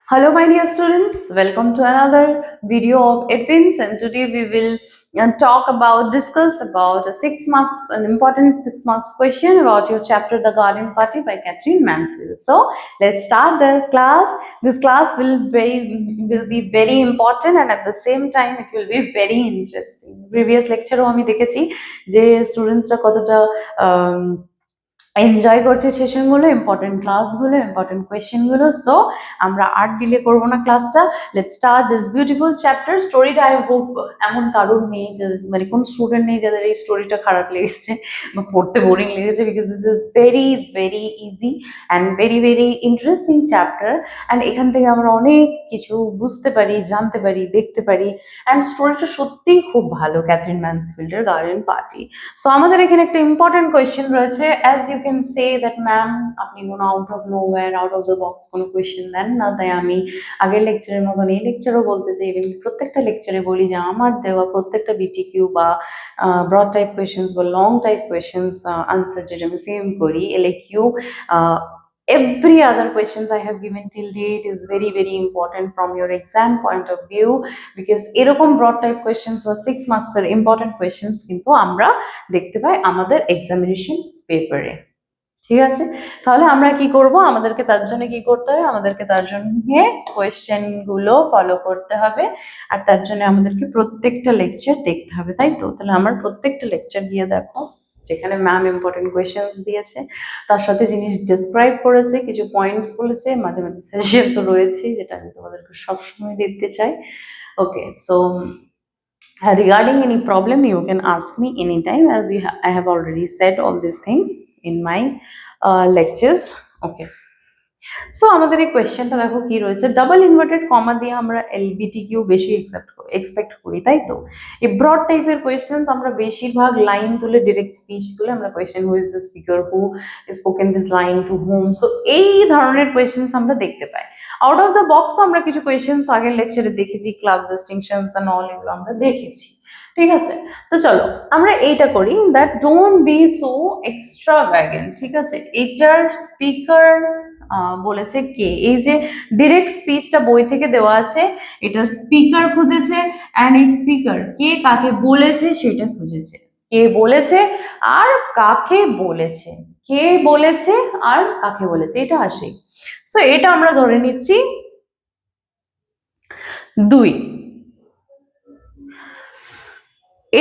Hello, my dear students. Welcome to another video of EPINS, and today we will discuss about an important 6 marks question about your chapter The Garden Party by Catherine Mansfield. So let's start the class. This class will be very important, and at the same time it will be very interesting. Previous lecture আমি দেখেছি যে স্টুডেন্টসরা কতটা enjoy করছে সেশনগুলো, important ক্লাসগুলো, important কোয়েশ্চেনগুলো। So আমরা আর delay করবো না ক্লাসটা। Let's start this beautiful chapter. স্টোরিটা আই হোপ এমন কারোর নেই যে মানে কোন স্টুডেন্ট নেই যাদের এই স্টোরিটা খারাপ লেগেছে বা পড়তে বোরিং লেগেছে, because this is very very easy and very very interesting chapter. And এখান থেকে আমরা অনেক কিছু বুঝতে পারি, জানতে পারি, দেখতে পারি। অ্যান্ড স্টোরিটা সত্যিই খুব ভালো, ক্যাথরিন ম্যানসফিল্ডের গার্ডেন পার্টি। সো আমাদের এখানে একটা ইম্পর্টেন্ট কোয়েশ্চেন রয়েছে। As you can say that ma'am আপনি কোনো out of nowhere, out of the box কোনো কোয়েশ্চেন দেন না, তাই আমি আগের লেকচারের মতন এই লেকচারও বলতে চাই, প্রত্যেকটা লেকচারে বলি যে আমার দেওয়া প্রত্যেকটা বিটিকিউ বা ব্রড টাইপ কোয়েশ্চেন্স বা লং টাইপ কোয়েশ্চেন্স আনসার যেটা আমি ফ্রেম করি, এলএকিউ, every other questions I have given till date is very very important from your exam point of view, because এরকম broad type questions বা 6 marks এর important questions কিন্তু আমরা দেখতে পাই আমাদের এক্সামিনেশন পেপারে। ঠিক আছে, তাহলে আমরা কি করব, আমাদেরকে তার জন্য কি করতে হবে, আমাদেরকে তার জন্য কোয়েশ্চেন গুলো ফলো করতে হবে, আর তার জন্য আমাদেরকে প্রত্যেকটা লেকচার দেখতে হবে, তাই তো? তাহলে আমার প্রত্যেকটা লেকচার গিয়ে দেখো, যেখানে ম্যাম ইম্পর্টেন্ট কোয়েশ্চেন্স দিয়েছে, তার সাথে জিনিস ডিসক্রাইব করেছে, কিছু পয়েন্টস বলেছে, মাঝে মাঝে সাজেশন তো রয়েছেই, যেটা আমি তোমাদেরকে সবসময় দেখতে চাই। ওকে, so regarding any problem you can ask me anytime, as I have already said all this thing in my lectures. Okay, so আমাদের এই কোয়েশ্চেনটা দেখো কি রয়েছে, ডাবল ইনভার্টেড কমা দিয়ে আমরা এলবিটিকিউ বেশি এক্সপেক্ট করি, তাই তো? এই ব্রড টাইপের কোয়েশ্চেন্স আমরা বেশিরভাগ লাইন তুলে, ডিরেক্ট স্পিচ তুলে আমরা question who is the speaker, who spoken this line, to whom, so এই ধরনের কোয়েশ্চেন্স আমরা দেখতে পাই। আউট অফ দ্য বক্স আমরা কিছু কোয়েশ্চেন্স আগের লেকচারে দেখেছি, ক্লাস ডিস্টিংশনস এন্ড অল, এগুলো আমরা দেখেছি। ঠিক আছে, তো চলো আমরা এইটা করি, দ্যাট ডোন্ট বি সো এক্সট্রাভ্যাগেন্ট। ঠিক আছে, এটার স্পিকার বলেছে কে? এই যে ডিরেক্ট স্পিচটা বই থেকে দেওয়া আছে, এটার স্পিকার খুঁজেছে, অ্যান্ড এই স্পিকার কে কাকে বলেছে সেটা খুঁজেছে। কে বলেছে আর কাকে বলেছে, কে বলেছে আর কাকে বলেছে, এটা আসে। সো এটা আমরা ধরে নিচ্ছি 2,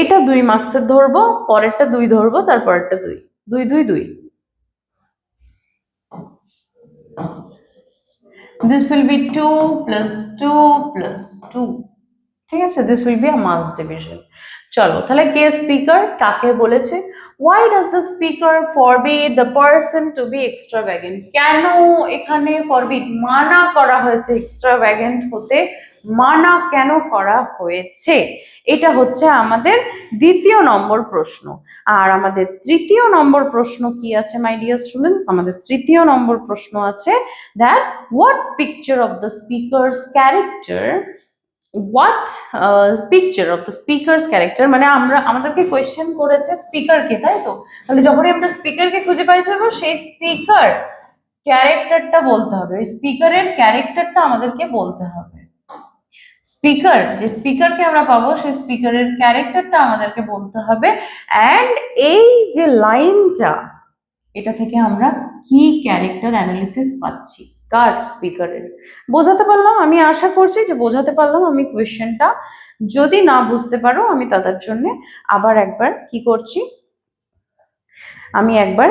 এটা 2 মার্কসের ধরবো, পরেরটা 2 ধরবো, তারপরেরটা 2, 2 2 2। This will be 2 plus 2 plus 2. ঠিক আছে, this will be a marks division. চলো তাহলে কে স্পিকার, কাকে বলেছে। Why does the speaker forbid the person to be extravagant? কেন এখানে forbid, মানা করা হয়েছে extravagant হতে, মানা কেন করা হয়েছে? এটা হচ্ছে আমাদের দ্বিতীয় নম্বর প্রশ্ন। আর আমাদের তৃতীয় নম্বর প্রশ্ন কি আছে মাই ডিয়ার স্টুডেন্টস? আমাদের তৃতীয় নম্বর প্রশ্ন আছে that what picture of the speaker's character, what picture of the speaker's character, মানে আমরা আমাদেরকে কোয়েশ্চেন করেছে স্পিকারকে, তাই তো? তাহলে যখনই আমরা স্পিকারকে খুঁজে পাই যাবো, সেই স্পিকার ক্যারেক্টারটা বলতে হবে, ওই স্পিকারের ক্যারেক্টারটা আমাদেরকে বলতে হবে। স্পিকার, যে স্পিকারকে আমরা পাবো সেই স্পিকারের ক্যারেক্টারটা আমাদেরকে বলতে হবে। অ্যান্ড এই যে লাইনটা, এটা থেকে আমরা কি ক্যারেক্টার অ্যানালিসিস পাচ্ছি, কার, স্পিকারের। বোঝাতে পারলাম? আমি আশা করছি যে বোঝাতে পারলাম আমি কোয়েশ্চেনটা। যদি না বুঝতে পারো, আমি তাদের জন্য আবার একবার কি করছি, আমি একবার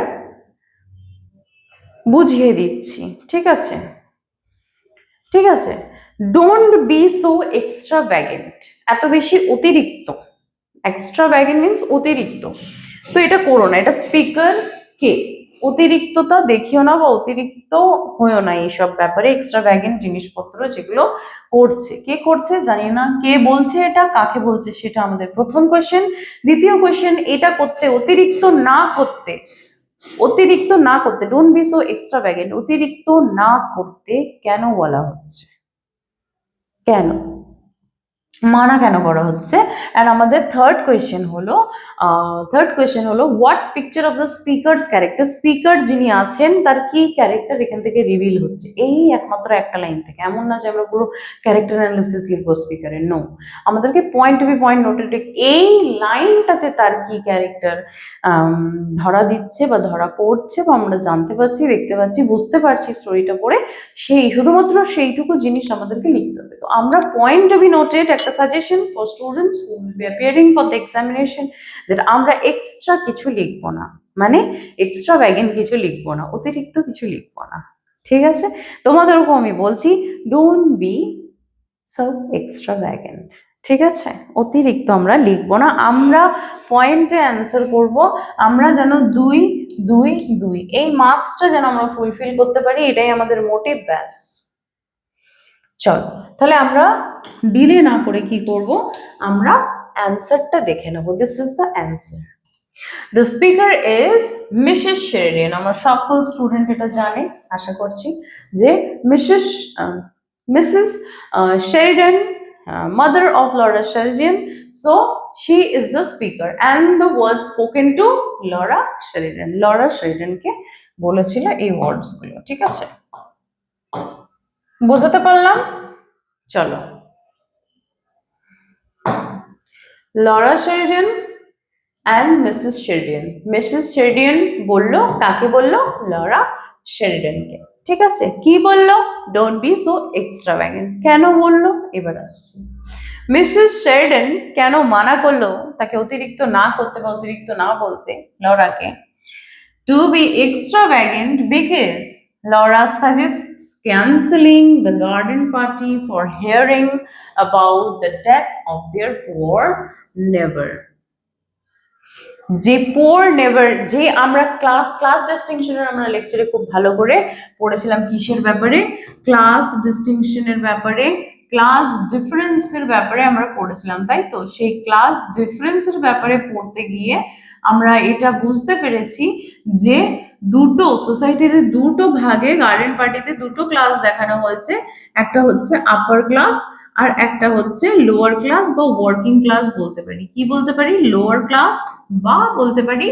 বুঝিয়ে দিচ্ছি। ঠিক আছে, ঠিক আছে, ডোন্ট বি সো এক্সট্রাভ্যাগেন্ট, এত বেশি অতিরিক্ত। এক্সট্রাভ্যাগেন্ট মিন্স অতিরিক্ত, তো এটা করো না। এটা স্পিকার কে, অতিরিক্ততা দেখিও না বা অতিরিক্ত হয়েও না এইসব ব্যাপারে। এক্সট্রাভ্যাগেন্ট জিনিসপত্র যেগুলো করছে, কে করছে জানি না, কে বলছে এটা, কাকে বলছে সেটা আমাদের প্রথম কোয়েশ্চেন। দ্বিতীয় কোয়েশ্চেন, এটা করতে, অতিরিক্ত না করতে, অতিরিক্ত না করতে, ডোন্ট বি সো এক্সট্রাভ্যাগেন্ট, অতিরিক্ত না করতে কেন বলা হচ্ছে, কেন? মানা কেন করা হচ্ছে। অ্যান্ড আমাদের থার্ড কোয়েশ্চেন হলো what picture of the speakers character, speaker যিনি আছেন তার কি ক্যারেক্টার এখান থেকে রিভিল হচ্ছে, এই একমাত্র একটা লাইন থেকে। এমন না যে আমরা পুরো ক্যারেক্টার অ্যানালিসিস লিখবো স্পিকারের, নো, আমাদেরকে point to be point noted এই লাইনটাতে তার কি ক্যারেক্টার ধরা দিচ্ছে বা ধরা পড়ছে বা আমরা জানতে পারছি, দেখতে পাচ্ছি, বুঝতে পারছি স্টোরিটা পড়ে, শুধুমাত্র সেইটুকু জিনিস আমাদেরকে লিখতে হবে। তো আমরা পয়েন্ট টু বি নোটেড একটা suggestion for students who will be appearing for the examination, that আমরা এক্সট্রা কিছু লিখবো না, মানে এক্সট্রা ভ্যাগেন্ট কিছু লিখবো না, অতিরিক্ত কিছু লিখবো না, ঠিক আছে? তোমাদেরকেও আমি বলছি, don't be so extravagant, ঠিক আছে? অতিরিক্ত আমরা লিখবো না, আমরা পয়েন্টে অ্যান্সার করব, আমরা যেন 2 2 2 এই মার্কসটা যেন আমরা ফুলফিল করতে পারি, এটাই আমাদের মোটিভ, ব্যাস। চলো তাহলে আমরা ডিলে না করে কি করব, আমরা অ্যান্সারটা দেখে নেব। This is the answer. The speaker is Mrs Sheridan. আমার সকল স্টুডেন্ট এটা জানে আশা করছি যে Mrs Sheridan, mother of Laura Sheridan, so she is the speaker and the words spoken to Laura Sheridan. Laura Sheridan কে বলেছিল এই ওয়ার্ডস গুলো, ঠিক আছে? বুঝতে পারলাম? চলো, Laura Sheridan and Mrs. Sheridan. Mrs. Sheridan বললো, কাকে বললো? Laura Sheridan কে, ঠিক আছে? কি বললো? Don't be so extravagant. কেন বললো? এবার আসছি। মিসেস শেরিডান কেন মানা করলো তাকে অতিরিক্ত না করতে বা অতিরিক্ত না বলতে লরাকে? To be extravagant because Laura suggests cancelling the garden party for hearing about the death of their poor neighbor. যে পোর নেভার, যে আমরা ক্লাস ডিস্টিংশনের আমরা লেকচারে খুব ভালো করে পড়েছিলাম, কিসের ব্যাপারে? ক্লাস ডিস্টিংশনের ব্যাপারে, ক্লাস ডিফারেন্সের ব্যাপারে আমরা পড়েছিলাম, তাই তো? সেই ক্লাস ডিফারেন্সের ব্যাপারে পড়তে গিয়ে আমরা এটা বুঝতে পেরেছি যে দুটো সোসাইটিতে দুটো ভাগে গার্ডেন পার্টিতে দুটো ক্লাস দেখানো হয়েছে, একটা হচ্ছে আপার ক্লাস আর একটা হচ্ছে লোয়ার ক্লাস বা ওয়ার্কিং ক্লাস বলতে পারি। কি বলতে পারি? লোয়ার ক্লাস বা বলতে পারি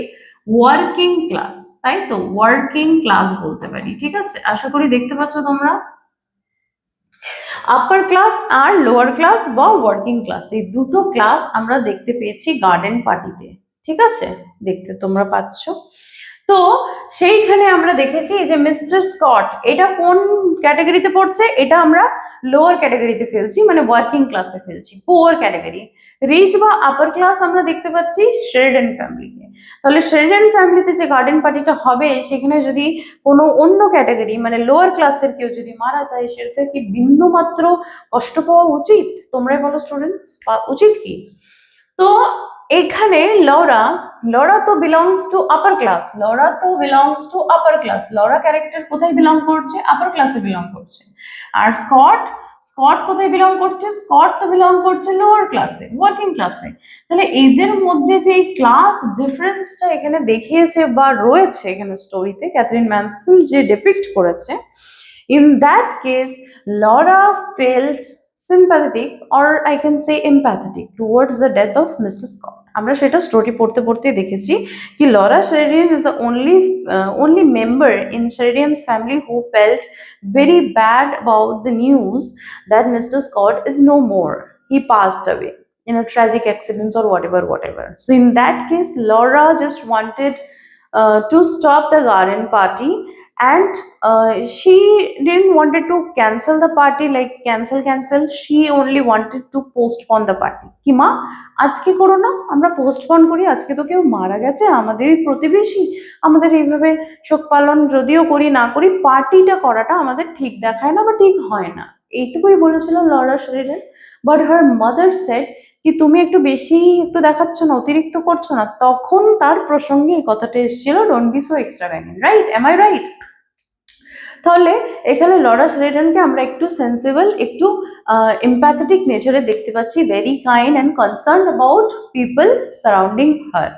ওয়ার্কিং ক্লাস, তাই তো? ওয়ার্কিং ক্লাস বলতে পারি, ঠিক আছে? আশা করি দেখতে পাচ্ছ তোমরা। আপার ক্লাস আর লোয়ার ক্লাস বা ওয়ার্কিং ক্লাস, এই দুটো ক্লাস আমরা দেখতে পেয়েছি গার্ডেন পার্টিতে, ঠিক আছে? দেখতে তোমরা পাচ্ছ। তো সেইখানে আমরা দেখেছি যে মিস্টার স্কট এটা কোন ক্যাটাগরিতে পড়ছে? এটা আমরা লোয়ার ক্যাটাগরিতে ফেলছি, মানে ওয়ার্কিং ক্লাসে ফেলছি, পুয়ার ক্যাটাগরি। রিচ বা আপার ক্লাস আমরা দেখতে পাচ্ছি শেরিডান ফ্যামিলিকে। তাহলে শেরিডান ফ্যামিলিতে যে গার্ডেন পার্টিটা হবে সেখানে যদি কোনো অন্য ক্যাটাগরি মানে লোয়ার ক্লাসের কেউ যদি মারা যায়, সেটা কি বিন্দু মাত্র কষ্ট পাওয়া উচিত? তোমরাই বলো স্টুডেন্টস, উচিত কি? তো এখানে লরা তো belongs to upper class, Laura character কোথায় বিলং করছে? আপার ক্লাসে বিলং করছে। আর স্কট কোথায় বিলং করছে? স্কট তো বিলং করছে লোয়ার ক্লাসে, ওয়ার্কিং ক্লাসে। তাহলে এদের মধ্যে যে ক্লাস ডিফারেন্সটা এখানে দেখিয়েছে বা রয়েছে এখানে স্টোরিতে, ক্যাথরিন ম্যানসফিল্ড যে ডিপিক্ট করেছে, in that case Laura felt sympathetic or I can say empathetic towards the death of Mr. Scott. আমরা সেটা স্টোরি পড়তে পড়তে দেখেছি কি Laura Sheridan is the only member in Sheridan's family who felt very bad about the news that Mr. Scott is no more. He passed away in a tragic accident or whatever. So in that case, Laura just wanted to stop the garden party, and she didn't wanted to cancel the party, like cancel. She only wanted to postpone the party. কি মা, আজকে করো না, আমরা postpone করি, আজকে তো কেউ মারা গেছে, আমাদের প্রতিবেশী, আমাদের এইভাবে শোক পালন যদিও করি না করি, পার্টিটা করাটা আমাদের ঠিক দেখায় না বা ঠিক হয় না, এইটুকুই বলেছিল Laura Sheridan. But her mother said কি তুমি একটু বেশি একটু দেখাচ্ছ না, অতিরিক্ত করছো না। তখন তার প্রসঙ্গে এই কথাটা এসেছিল, don't be so extravagant, right? Am I right? তাহলে এখানে লরা শেরিডানকে আমরা একটু সেন্সিবল, একটু এমপ্যাথেটিক নেচারে দেখতে পাচ্ছি, very kind and concern about people surrounding her.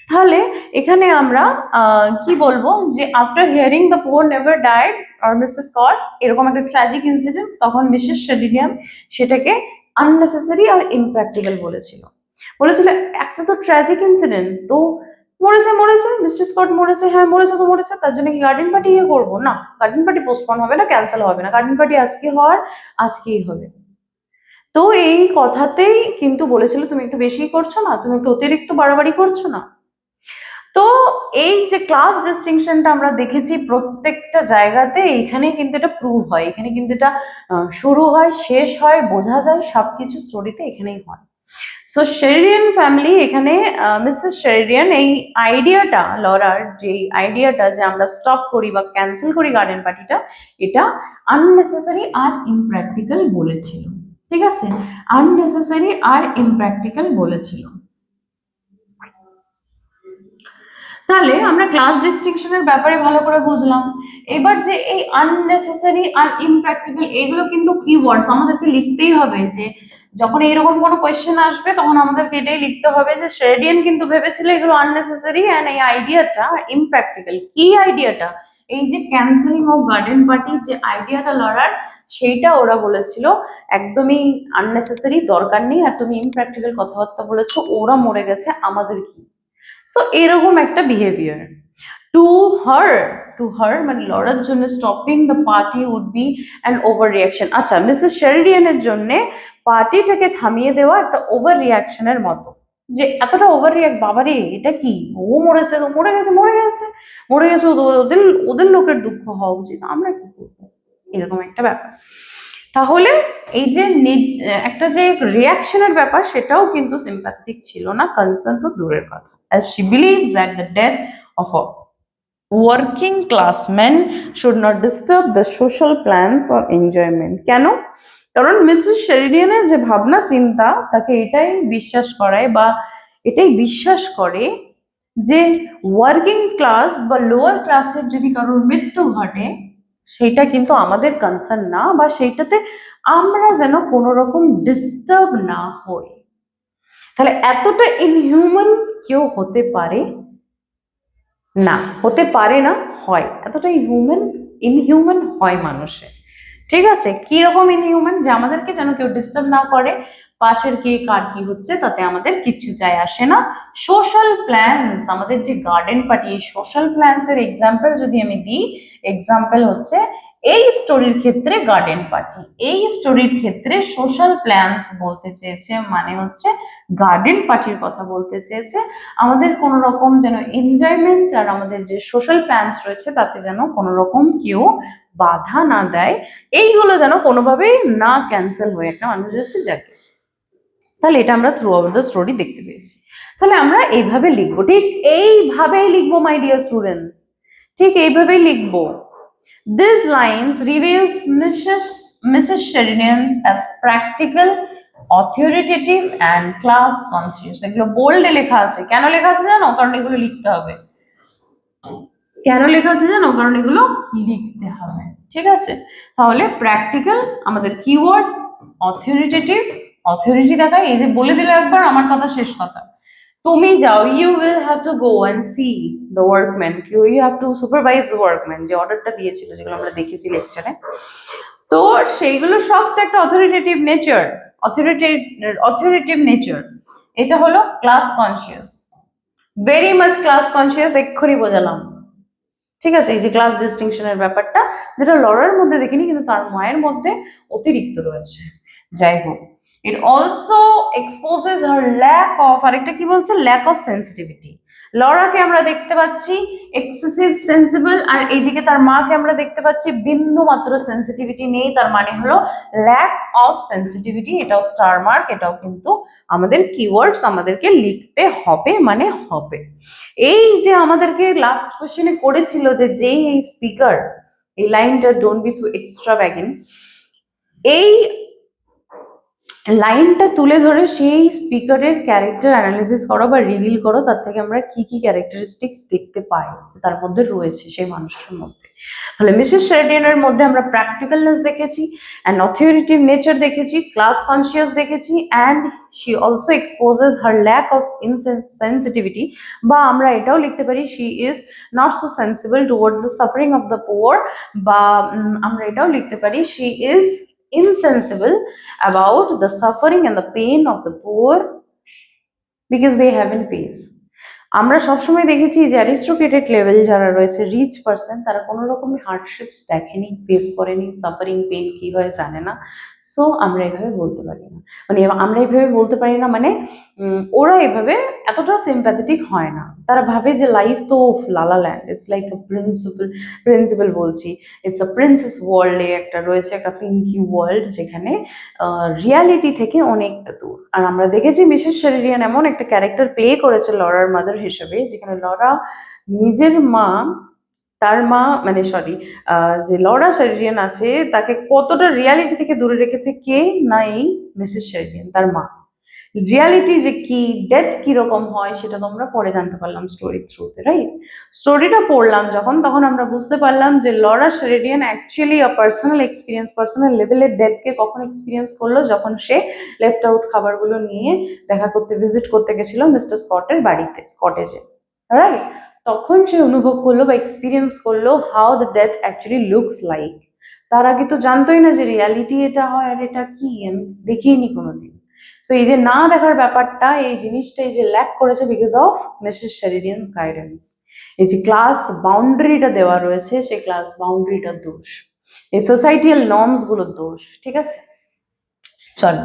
তাহলে এখানে আমরা কি বলবো যে after hearing the poor neighbour died আর মিস্টার স্কট, এরকম একটা ট্র্যাজিক ইনসিডেন্ট, তখন মিসেস শেরিডান সেটাকে আননেসেসারি আর ইমপ্র্যাকটিক্যাল বলেছিল। বলেছিল একটা তো ট্র্যাজিক ইনসিডেন্ট, তো মরেছে মরেছে, মিস্টার স্কট মরেছে, হ্যাঁ মরেছে তো মরেছে, তার জন্য কি গার্ডেন পার্টি করবো না? গার্ডেন পার্টি পোস্টপোন হবে না, ক্যান্সেল হবে না, গার্ডেন পার্টি আজকে হওয়ার আজকেই হবে। তো এই কথাতেই কিন্তু বলেছিল তুমি একটু বেশি করছো না, তুমি একটু অতিরিক্ত বাড়াবাড়ি করছো না। তো এই যে ক্লাস ডিস্টিংশনটা আমরা দেখেছি প্রত্যেকটা জায়গাতে, এইখানে কিন্তু এটা প্রুভ হয়, এখানে কিন্তু এটা শুরু হয় শেষ হয় বোঝা যায়, সবকিছু স্টোরিতে এখানেই হয়। সো শেরিয়ান ফ্যামিলি, এখানে মিসেস শেরিয়ান এই আইডিয়াটা, লরার যে আইডিয়াটা যে আমরা স্টপ করি বা ক্যান্সেল করি গার্ডেন পার্টিটা, এটা আননেসেসারি আর ইমপ্র্যাকটিক্যাল বলেছিল। ঠিক আছে, আননেসেসারি আর ইমপ্র্যাকটিক্যাল বলেছিল। তাহলে আমরা ক্লাস ডিস্টিংশনের ব্যাপারে ভালো করে বুঝলাম। এবার যে এই আননেসেসারি আর ইমপ্র্যাকটিক্যাল, এগুলো কিন্তু কিওয়ার্ডস আমাদেরকে লিখতেই হবে, যে যখন এইরকম কোনো কোয়েশ্চেন আসবে তখন আমাদেরকে এটাই লিখতে হবে যে শেরিয়ান কিন্তু ভেবেছিল এগুলো আননেসেসারি অ্যান্ড এই আইডিয়াটা ইমপ্র্যাকটিক্যাল। কি আইডিয়াটা? এই যে ক্যান্সেলিং অফ গার্ডেন পার্টি যে আইডিয়াটা লড়ার, সেইটা ওরা বলেছিল একদমই আননেসেসারি, দরকার নেই, আর তুমি ইমপ্র্যাকটিক্যাল কথাবার্তা বলেছো, ওরা মরে গেছে, আমাদের কি? সো এরকম একটা বিহেভিয়ার টু হার মানে লড়ার জন্য stopping the party would be an overreaction. আচ্ছা, মিসেস শেরিডিয়ানের জন্য পার্টিটাকে থামিয়ে দেওয়া একটা ওভার রিয়াকশনের মতো, যে এতটা ওভার রিয়াক্ট, বাবারে এটা কি, ও মরেছে তো মরে গেছে, মরে গেছে মরে গেছে, ওদের ওদের লোকের দুঃখ হওয়া উচিত, আমরা কি করবো, এরকম একটা ব্যাপার। তাহলে এই যে একটা যে রিয়াকশনের ব্যাপার, সেটাও কিন্তু সিম্প্যাথেটিক ছিল না, কনসার্ন তো দূরের কথা। As she believes that the death of a working class man should not disturb the social plans or enjoyment. কেন? কারণ মিসেস শেরিডিয়ানের যে ভাবনা চিন্তা তাকে এটাই বিশ্বাস করায় বা এটাই বিশ্বাস করে যে ওয়ার্কিং ক্লাস বা লোয়ার ক্লাসের যদি কারোর মৃত্যু ঘটে, সেটা কিন্তু আমাদের কনসার্ন না, বা সেইটাতে আমরা যেন কোনো রকম ডিস্টার্ব না হই। তাহলে এতটা ইনহিউম্যান কেউ হতে পারে না, হতে পারে না, হয়, এতটা ইনহিউম্যান হয় মানুষের। ঠিক আছে, কি রকম ইনহিউম্যান? যে আমাদেরকে যেন কেউ ডিস্টার্ব না করে, পাশের কে কার কি হচ্ছে তাতে আমাদের কিচ্ছু যায় আসে না। সোশ্যাল প্ল্যানস, আমাদের যে গার্ডেন পার্টি, এই সোশ্যাল প্ল্যানস এর এক্সাম্পল যদি আমি দিই, এক্সাম্পল হচ্ছে এই স্টোরির ক্ষেত্রে গার্ডেন পার্টি, এই স্টোরির ক্ষেত্রে সোশ্যাল প্ল্যানস বলতে চেয়েছে, মানে হচ্ছে গার্ডেন পার্টির কথা বলতে চেয়েছে। আমাদের কোনো রকম যেন এনজয়মেন্ট আর আমাদের যে সোশ্যাল প্ল্যানস রয়েছে তাতে যেন কোনো রকম কেউ বাধা না দেয়, এইগুলো যেন কোনোভাবেই না ক্যান্সেল হয়ে একটা মানুষ যাচ্ছে যাকে। তাহলে এটা আমরা থ্রু আউট দ্য স্টোরি দেখতে পেয়েছি। তাহলে আমরা এইভাবে লিখবো, ঠিক এইভাবেই লিখবো মাই ডিয়ার স্টুডেন্টস, ঠিক এইভাবেই লিখবো। These lines reveals Mrs. Sheridan's as practical, authoritative and class conscious. এগুলো বোল্ডে লেখা আছে, কেন লেখা আছে জানো? কারণ এগুলো লিখতে হবে। কেন লেখা আছে জানো? কারণ এগুলো লিখতে হবে। ঠিক আছে, তাহলে প্র্যাকটিক্যাল আমাদের কিওয়ার্ড, অথরিটেটিভ, অথরিটি দেখায়, এই যে বলে দিলে একবার আমার কথা শেষ কথা। তুমি যাও, you will have to go and see the workman, you have to supervise the workman, যে অর্ডারটা দিয়েছিল যেগুলো আমরা দেখেছি লেকচারে, তো সেইগুলো সব তো একটা অথরিটেটিভ নেচার, অথরিটেটিভ নেচার। এটা হলো class conscious, very much class conscious, এক্ষুনি বোঝালাম। ঠিক আছে, এই যে ক্লাস ডিস্টিংশনের ব্যাপারটা, যেটা লরার মধ্যে দেখিনি কিন্তু তার মায়ের মধ্যে অতিরিক্ত রয়েছে। যাই হোক, it also exposes her lack of, আরেকটা কি বলছে, ল্যাক অফ সেন্সিটিভিটি। লরাকে আমরা দেখতে পাচ্ছি এক্সেসিভ সেন্সিবল, আর এইদিকে তার মাকে আমরা দেখতে পাচ্ছি বিন্দু মাত্র সেন্সিটিভিটি নেই, তার মানে হলো ল্যাক অফ সেন্সিটিভিটি। এটাও স্টার মার্ক, এটাও কিন্তু আমাদের কিওয়ার্ডস আমাদেরকে লিখতে হবে, মানে হবে। এই যে আমাদেরকে লাস্ট কোশ্চেনে করেছিল যে যেই এই স্পিকার, এই লাইনটা ডোন্ট বি সো এক্সট্রাভ্যাগেন্ট, এই লাইনটা তুলে ধরে সেই স্পিকারের ক্যারেক্টার অ্যানালিসিস করো বা রিভিল করো, তার থেকে আমরা কি কি ক্যারেক্টারিস্টিক্স দেখতে পাই যে তার মধ্যে রয়েছে সেই মানুষটার মধ্যে। তাহলে মিসেস শেরিডিয়ানের মধ্যে আমরা প্র্যাকটিক্যালনেস দেখেছি, অ্যান্ড অথরিটেটিভ নেচার দেখেছি, ক্লাস কনসিয়াস দেখেছি, and she also exposes her lack of sensitivity, বা আমরা এটাও লিখতে পারি she is not so sensible towards the suffering of the poor, বা আমরা এটাও লিখতে পারি she is insensible about the suffering and the pain of the poor because they haven't faced. আমরা সবসময় দেখেছি যে অ্যারিস্টোক্রেটেড লেভেল যারা রয়েছে, রিচ পার্সন, তারা কোনো রকমই হার্ডশিপস দেখেনি, ফেস করেনি, সাফারিং পেন কি হয় জানে না। সো আমরা এভাবে বলতে পারি না, মানে আমরা এভাবে বলতে পারি না মানে ওরা এভাবে এতটা সিম্প্যাথেটিক হয় না। তারা ভাবে যে লাইফ তো লালা land, it's like a principal বলছি, ইটস আ প্রিন্সেস ওয়ার্ল্ডে একটা রয়েছে, একটা পিঙ্কি ওয়ার্ল্ড, যেখানে রিয়ালিটি থেকে অনেকটা দূর। আর আমরা দেখেছি মিসেস শেরিডিয়ান এমন একটা ক্যারেক্টার প্লে করেছে লরার মাদার হিসেবে, যেখানে লরা নিজের মা, তার মা মানে সরি যে লরা শেরিডিয়ান আছে তাকে কতটা রিয়ালিটি থেকে দূরে রেখেছে কে না, এই মিসেস শেরিডিয়ান, তার মা। রিয়ালিটি যে কি, ডেথ কিরকম হয় সেটা তো আমরা পরে জানতে পারলাম স্টোরির থ্রুতে, রাইট? স্টোরিটা পড়লাম যখন, তখন আমরা বুঝতে পারলাম যে Laura Sheridan actually personal experience, personal লেভেলের ডেথকে কখন এক্সপিরিয়েন্স করলো, যখন সে লেফট আউট খাবারগুলো নিয়ে দেখা করতে, ভিজিট করতে গেছিল মিস্টার স্কটের বাড়িতে, স্কটেজে, রাইট? তখন সে অনুভব করলো বা এক্সপিরিয়েন্স করলো how the death actually looks like. তার আগে তো জানতোই না যে রিয়ালিটি এটা হয় আর এটা কি, আমি দেখিনি কোনোদিন। সো এই যে না দেখার ব্যাপারটা, এই জিনিসটা এই যে ল্যাক করেছে বিকজ অফ মিসেস শেরিডিয়ানস গাইডেন্স। এই যে ক্লাস বাউন্ডারিটা দেওয়া রয়েছে, সেই ক্লাস বাউন্ডারিটার দোষ, এই সোসাইটিয়াল নর্মস গুলোর দোষ, ঠিক আছে? চলো,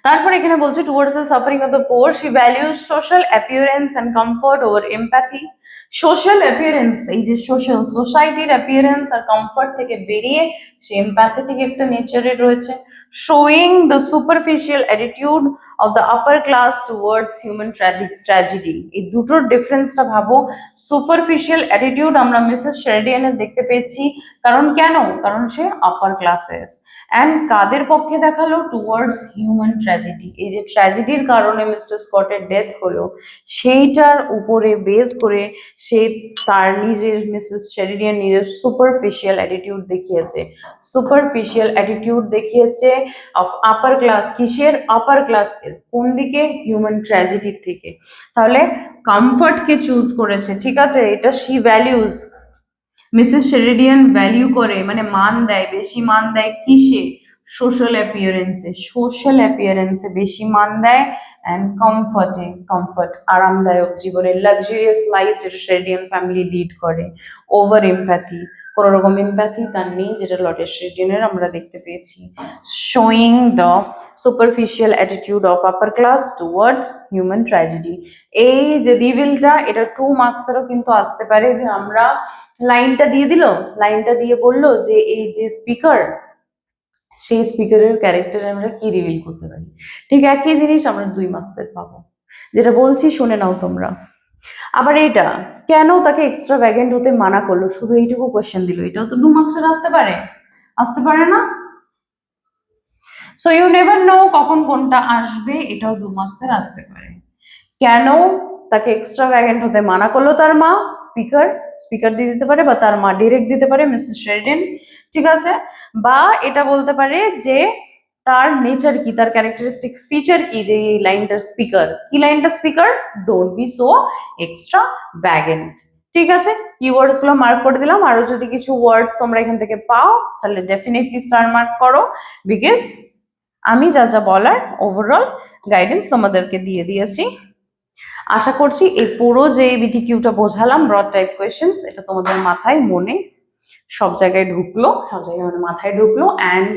তারপর এখানে বলছে towards the suffering of the poor she values social appearance and comfort over empathy. Social appearance, এই যে সোশ্যাল সোসাইটির অ্যাপিয়ারেন্স আর কমফর্ট থেকে বেরিয়ে সে এমপ্যাথেটিক একটা নেচারে রয়েছে। Showing the superficial attitude of the upper class towards human tragedy. এই দুটোর ডিফারেন্সটা ভাবো। সুপারফিশিয়াল অ্যাটিটিউড আমরা মিসেস শেরিডিয়ানের দেখতে পেয়েছি, কারণ কেন? কারণ সে আপার ক্লাসেস। অ্যান্ড কাদের পক্ষে দেখালো? Towards human tragedy. এই যে ট্র্যাজেডির কারণে মিস্টার স্কটের ডেথ হলো, সেইটার উপরে বেস করে সে তার নিজের, মিসেস শেরিডিয়ান নিজের সুপারফিশিয়াল অ্যাটিটিউড দেখিয়েছে। সুপারফিশিয়াল অ্যাটিটিউড দেখিয়েছে অফ আপার ক্লাস। কিসের আপার ক্লাসের? কোন দিকে? হিউম্যান ট্র্যাজেডির থেকে। তাহলে কমফর্টকে চুজ করেছে, ঠিক আছে? এটা শি ভ্যালিউজ, মিসেস শেরিডিয়ান ভ্যালিউ করে, মানে মান দেয়, বেশি মান দেয় কিসে? সোশ্যাল অ্যাপিয়ারেন্সে। সোশ্যাল অ্যাপিয়ারেন্সে বেশি মান দেয়, অ্যান্ড কমফর্টে, কমফর্ট আরামদায়ক জীবনের, লাক্সারিয়াস লাইফ যেটা শেরিডিয়ান ফ্যামিলি লিড করে। ওভার এমপ্যাথি, কোনো রকম এমপ্যাথি তার নেই, যেটা লর্ড শেরিডিয়ানের আমরা দেখতে পেয়েছি। Showing the superficial attitude of upper class towards human tragedy. এই যে রিভিলটা, এটা 2 মার্কসেরও কিন্তু আসতে পারে, যে আমরা লাইনটা দিয়ে দিল, লাইনটা দিয়ে বললো যে এই যে স্পিকার, সেই স্পিকারের ক্যারেক্টারে আমরা কি রিভিল করতে পারি। ঠিক একই জিনিস আমরা 2 মার্কসের পাবো, যেটা বলছি শুনে নাও তোমরা। আবার এইটা কেন তাকে এক্সট্রা ভ্যাগেন্ট হতে মানা করলো, শুধু এইটুকু কোয়েশ্চেন দিল, এটাও তো 2 মার্কসের আসতে পারে, আসতে পারে না? সো ইউ নেভার নো কখন কোনটা আসবে, এটাও 2 মার্কসের আসতে পারে। কেন তাকে এক্সট্রা ভ্যাগেন্ট হতে মানা করলো তার মা? স্পিকার দিয়ে দিতে পারে, বা তার মা ডিরেক্ট দিতে পারে, মিসেস শেরিডান, ঠিক আছে? বা এটা বলতে পারে যে তার নেচার কি, তার ক্যারেক্টারিস্টিক্স ফিচার কি, যে এই লাইনটার স্পিকার কি, লাইনটা speaker don't be so extravagant, ঠিক আছে? কিওয়ার্ডস গুলো মার্ক করে দিলাম। আরো যদি কিছু ওয়ার্ডস তোমরা এখান থেকে পাও তাহলে ডেফিনেটলি স্টার মার্ক করো, বিকজ আমি যা যা বলার ওভারঅল গাইডেন্স তোমাদেরকে দিয়ে দিয়েছি। আশা করছি এই পুরো যে বিটিকিউটা বোঝালাম, ব্রড টাইপ কোয়েশ্চেন্স, এটা তোমাদের মাথায়, মনে সব জায়গায় ঢুকলো, সব জায়গায় মানে মাথায় ঢুকলো। And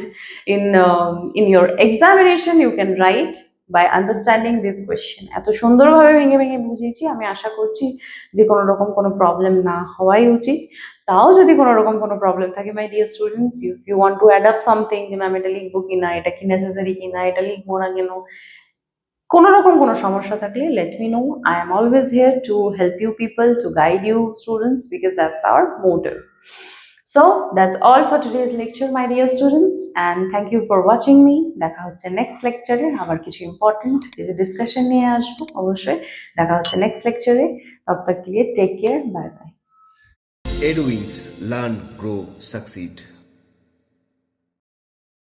in your examination you can write by understanding this question. এত সুন্দরভাবে ভেঙে ভেঙে বুঝিয়েছি, আমি আশা করছি যে কোনো রকম কোনো প্রবলেম না হওয়াই উচিত। তাও যদি কোনো রকম কোনো প্রবলেম থাকে, my dear students, if you want to add up something, যে ম্যাম এটা লিখবো কিনা, এটা কি নেসেসারি কিনা, এটা লিখবো না কেন, কোনো রকম কোনো সমস্যা থাকলে let me know. I am always here to help you people, to guide you students, because that's our motive. So that's all for today's lecture, my dear students, and thank you for watching me. দেখা হচ্ছে next লেকচারে, আবার কিছু important কিছু discussion নিয়ে আসবো অবশ্যই। দেখা হচ্ছে নেক্সট লেকচারে, তব তক के लिए take care, bye bye. Edwins, learn, grow, succeed.